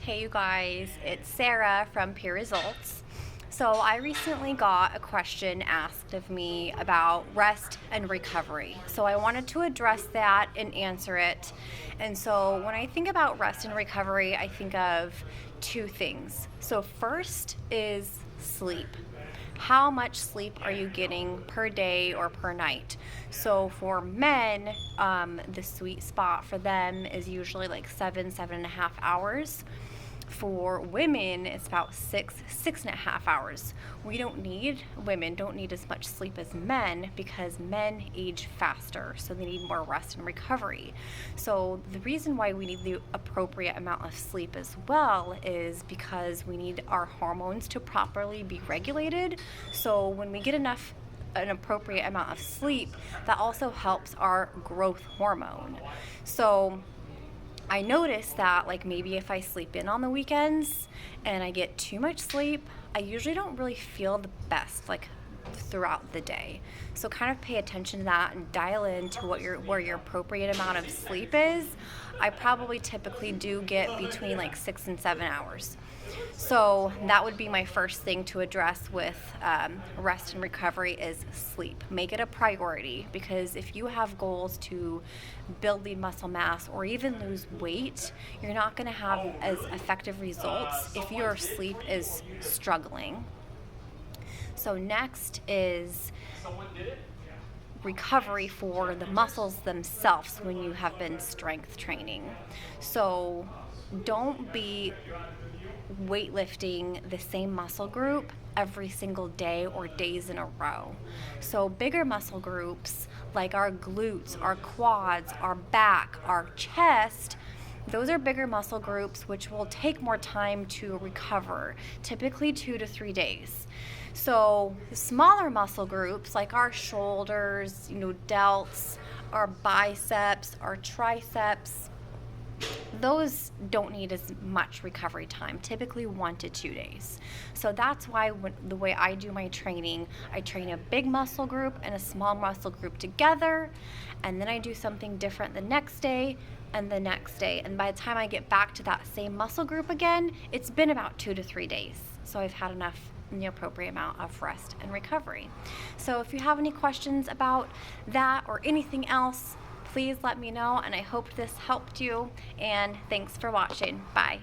Hey you guys, it's Sarah from Peer Results. So I recently got a question asked of me about rest and recovery. So I wanted to address that and answer it. And so when I think about rest and recovery, I think of two things. So first is sleep. How much sleep are you getting per day or per night? So for men, the sweet spot for them is usually like 7.5 hours. For women, it's about 6.5 hours. Women don't need as much sleep as men because men age faster, so they need more rest and recovery. So the reason why we need the appropriate amount of sleep as well is because we need our hormones to properly be regulated. So when we get an appropriate amount of sleep, that also helps our growth hormone. So I notice that like maybe if I sleep in on the weekends and I get too much sleep, I usually don't really feel the best like throughout the day. So kind of pay attention to that and dial into where your appropriate amount of sleep is. I probably typically do get between like 6 and 7 hours. So that would be my first thing to address with rest and recovery is sleep. Make it a priority because if you have goals to build lean muscle mass or even lose weight, you're not going to have as effective results if your sleep is struggling. So next is recovery for the muscles themselves when you have been strength training. So don't be weightlifting the same muscle group every single day or days in a row. So bigger muscle groups like our glutes, our quads, our back, our chest, those are bigger muscle groups which will take more time to recover, typically 2 to 3 days. So smaller muscle groups like our shoulders, delts, our biceps, our triceps, those don't need as much recovery time, typically 1 to 2 days. So that's why the way I do my training, I train a big muscle group and a small muscle group together, and then I do something different the next day and the next day. And by the time I get back to that same muscle group again, it's been about 2 to 3 days. So I've had enough in the appropriate amount of rest and recovery. So if you have any questions about that or anything else, please let me know, and I hope this helped you, and thanks for watching. Bye.